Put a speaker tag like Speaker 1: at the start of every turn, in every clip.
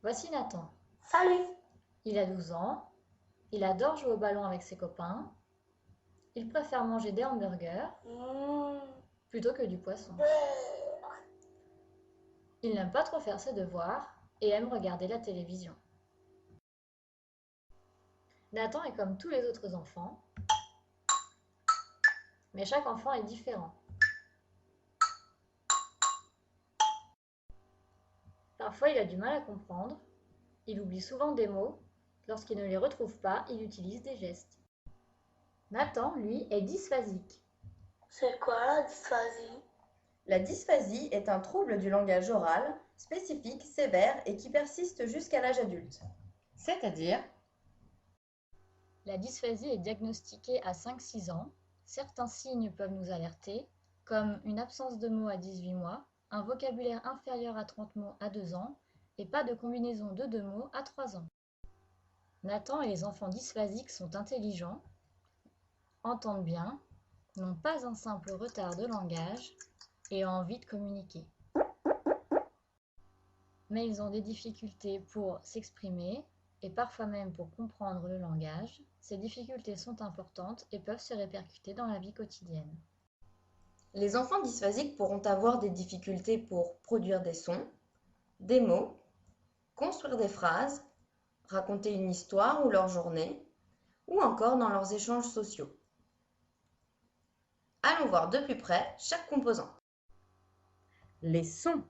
Speaker 1: Voici Nathan.
Speaker 2: Salut!
Speaker 1: Il a 12 ans, il adore jouer au ballon avec ses copains, il préfère manger des hamburgers
Speaker 2: Mmh.
Speaker 1: plutôt que du poisson. Il n'aime pas trop faire ses devoirs et aime regarder la télévision. Nathan est comme tous les autres enfants, mais chaque enfant est différent. Parfois, il a du mal à comprendre, il oublie souvent des mots, lorsqu'il ne les retrouve pas, il utilise des gestes. Nathan, lui, est dysphasique.
Speaker 2: C'est quoi la dysphasie?
Speaker 3: La dysphasie est un trouble du langage oral, spécifique, sévère et qui persiste jusqu'à l'âge adulte.
Speaker 1: C'est-à-dire, la dysphasie est diagnostiquée à 5-6 ans. Certains signes peuvent nous alerter, comme une absence de mots à 18 mois, un vocabulaire inférieur à 30 mots à 2 ans et pas de combinaison de 2 mots à 3 ans. Nathan et les enfants dysphasiques sont intelligents, entendent bien, n'ont pas un simple retard de langage et ont envie de communiquer. Mais ils ont des difficultés pour s'exprimer et parfois même pour comprendre le langage. Ces difficultés sont importantes et peuvent se répercuter dans la vie quotidienne.
Speaker 3: Les enfants dysphasiques pourront avoir des difficultés pour produire des sons, des mots, construire des phrases, raconter une histoire ou leur journée, ou encore dans leurs échanges sociaux. Allons voir de plus près chaque composante. Les sons.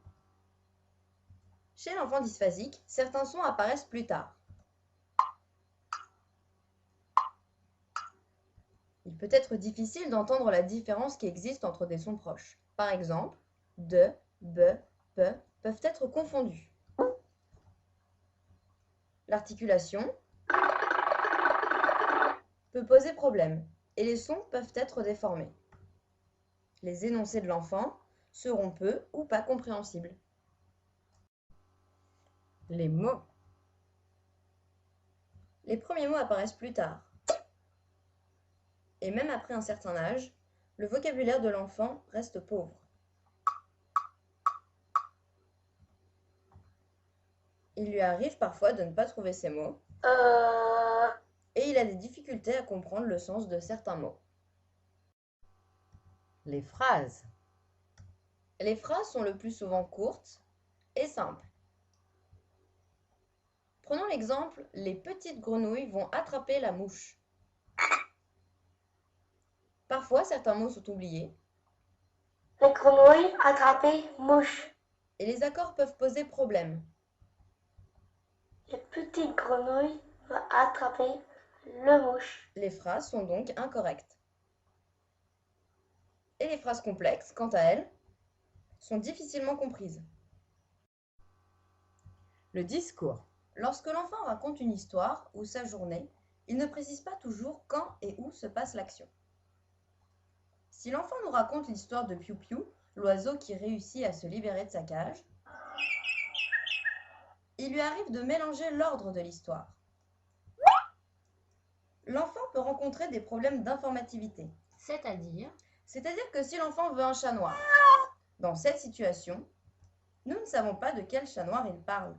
Speaker 3: Chez l'enfant dysphasique, certains sons apparaissent plus tard. Il peut être difficile d'entendre la différence qui existe entre des sons proches. Par exemple, de, be, pe peuvent être confondus. L'articulation peut poser problème et les sons peuvent être déformés. Les énoncés de l'enfant seront peu ou pas compréhensibles. Les mots. Les premiers mots apparaissent plus tard. Et même après un certain âge, le vocabulaire de l'enfant reste pauvre. Il lui arrive parfois de ne pas trouver ses mots et il a des difficultés à comprendre le sens de certains mots. Les phrases. Les phrases sont le plus souvent courtes et simples. Prenons l'exemple, les petites grenouilles vont attraper la mouche. Parfois, certains mots sont oubliés
Speaker 2: Les grenouilles attrapées mouches.
Speaker 3: et les accords peuvent poser problème.
Speaker 2: Les petites grenouilles vont attraper le mouche.
Speaker 3: Les phrases sont donc incorrectes. Et les phrases complexes, quant à elles, sont difficilement comprises. Le discours. Lorsque l'enfant raconte une histoire ou sa journée, il ne précise pas toujours quand et où se passe l'action. Si l'enfant nous raconte l'histoire de Piou Piou, l'oiseau qui réussit à se libérer de sa cage, il lui arrive de mélanger l'ordre de l'histoire. L'enfant peut rencontrer des problèmes d'informativité.
Speaker 1: C'est-à-dire
Speaker 3: que si l'enfant veut un chat noir, dans cette situation, nous ne savons pas de quel chat noir il parle.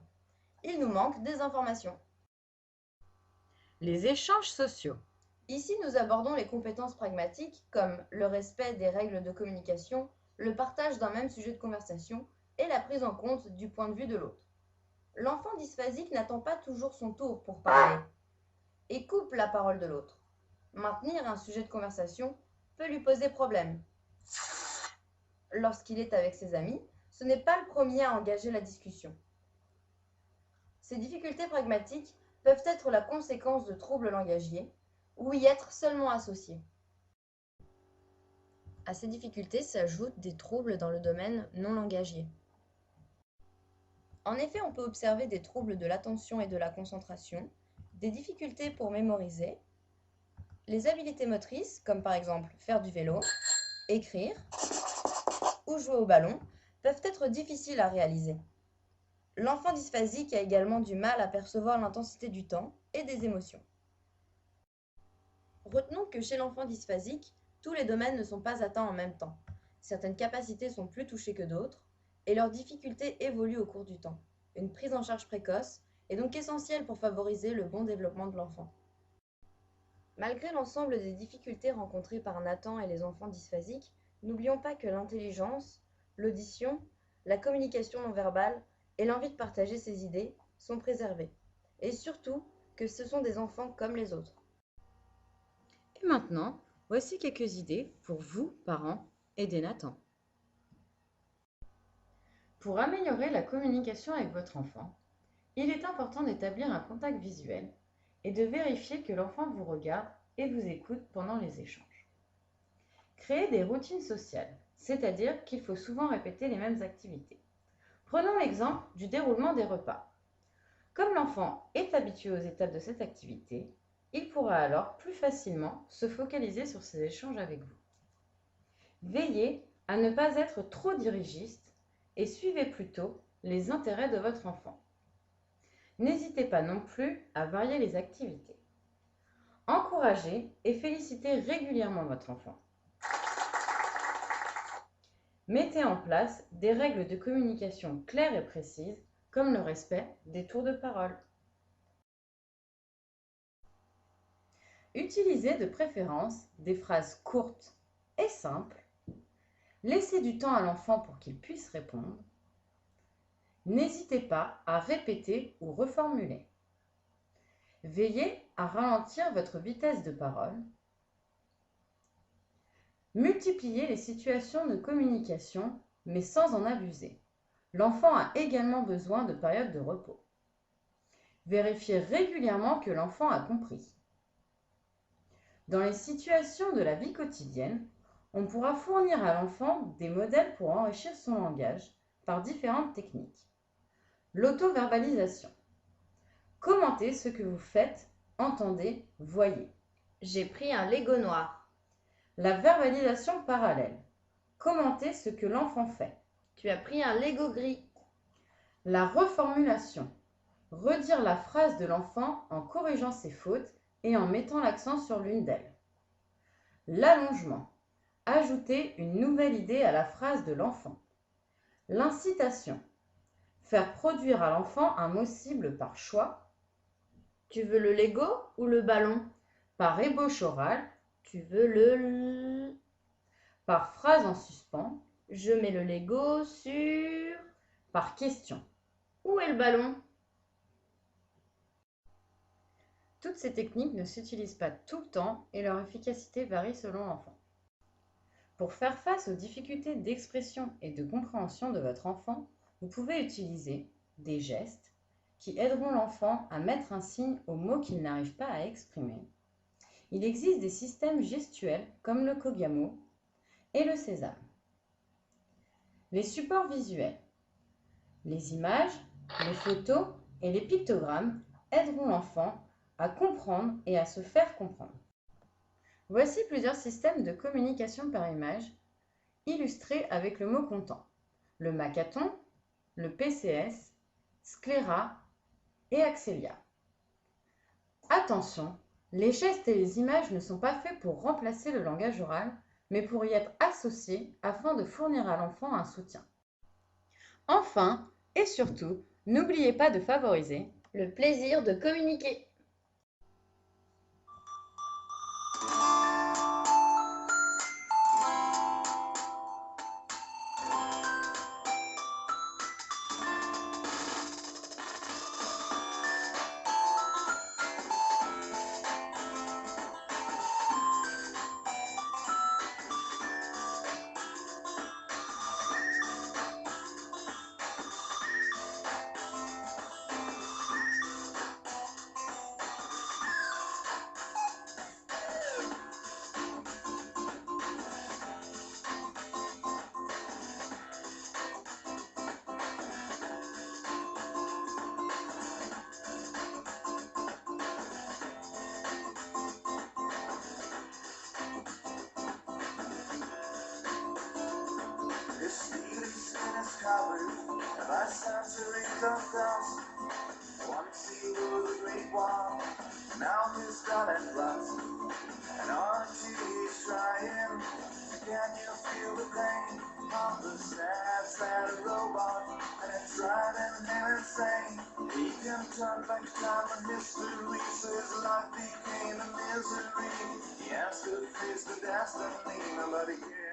Speaker 3: Il nous manque des informations.
Speaker 4: Les échanges sociaux.
Speaker 3: Ici, nous abordons les compétences pragmatiques comme le respect des règles de communication, le partage d'un même sujet de conversation et la prise en compte du point de vue de l'autre. L'enfant dysphasique n'attend pas toujours son tour pour parler et coupe la parole de l'autre. Maintenir un sujet de conversation peut lui poser problème. Lorsqu'il est avec ses amis, ce n'est pas le premier à engager la discussion. Ces difficultés pragmatiques peuvent être la conséquence de troubles langagiers ou y être seulement associés. À ces difficultés s'ajoutent des troubles dans le domaine non langagier. En effet, on peut observer des troubles de l'attention et de la concentration, des difficultés pour mémoriser, les habiletés motrices, comme par exemple faire du vélo, écrire ou jouer au ballon, peuvent être difficiles à réaliser. L'enfant dysphasique a également du mal à percevoir l'intensité du temps et des émotions. Retenons que chez l'enfant dysphasique, tous les domaines ne sont pas atteints en même temps. Certaines capacités sont plus touchées que d'autres et leurs difficultés évoluent au cours du temps. une prise en charge précoce est donc essentielle pour favoriser le bon développement de l'enfant. Malgré l'ensemble des difficultés rencontrées par Nathan et les enfants dysphasiques, n'oublions pas que l'intelligence, l'audition, la communication non verbale et l'envie de partager ses idées sont préservées. Et surtout, que ce sont des enfants comme les autres. Et maintenant, voici quelques idées pour vous, parents, aider Nathan. Pour améliorer la communication avec votre enfant, il est important d'établir un contact visuel et de vérifier que l'enfant vous regarde et vous écoute pendant les échanges. Créer des routines sociales, c'est-à-dire qu'il faut souvent répéter les mêmes activités. Prenons l'exemple du déroulement des repas. Comme l'enfant est habitué aux étapes de cette activité, il pourra alors plus facilement se focaliser sur ses échanges avec vous. Veillez à ne pas être trop dirigiste et suivez plutôt les intérêts de votre enfant. N'hésitez pas non plus à varier les activités. Encouragez et félicitez régulièrement votre enfant. Mettez en place des règles de communication claires et précises, comme le respect des tours de parole. Utilisez de préférence des phrases courtes et simples. Laissez du temps à l'enfant pour qu'il puisse répondre. N'hésitez pas à répéter ou reformuler. Veillez à ralentir votre vitesse de parole. Multipliez les situations de communication, mais sans en abuser. L'enfant a également besoin de périodes de repos. Vérifiez régulièrement que l'enfant a compris. Dans les situations de la vie quotidienne, on pourra fournir à l'enfant des modèles pour enrichir son langage par différentes techniques. L'auto-verbalisation. Commentez ce que vous faites, entendez, voyez. J'ai pris un Lego noir. La verbalisation parallèle. Commentez ce que l'enfant fait. Tu as pris un Lego gris. La reformulation. Redire la phrase de l'enfant en corrigeant ses fautes et en mettant l'accent sur l'une d'elles. L'allongement. Ajouter une nouvelle idée à la phrase de l'enfant. L'incitation. Faire produire à l'enfant un mot cible par choix. Tu veux le Lego ou le ballon? Par ébauche orale. Tu veux le... Par phrase en suspens. Je mets le Lego sur... Par question. Où est le ballon? Toutes ces techniques ne s'utilisent pas tout le temps et leur efficacité varie selon l'enfant. Pour faire face aux difficultés d'expression et de compréhension de votre enfant, vous pouvez utiliser des gestes qui aideront l'enfant à mettre un signe aux mots qu'il n'arrive pas à exprimer. Il existe des systèmes gestuels comme le Kogamo et le Sésame. Les supports visuels. Les images, les photos et les pictogrammes aideront l'enfant à comprendre et à se faire comprendre. Voici plusieurs systèmes de communication par image illustrés avec le mot content. Le Makaton, le PCS, Scléra et Axelia. Attention, les gestes et les images ne sont pas faits pour remplacer le langage oral, mais pour y être associés afin de fournir à l'enfant un soutien. Enfin, et surtout, n'oubliez pas de favoriser le plaisir de communiquer. My centuries of dust. Once he was a great one, now he's got it lost. And aren't you trying? Can you feel the pain of the sad robot? And it's driving him insane.
Speaker 4: He can turn back time and history, says life became a misery. He has to face the destiny, but he can't.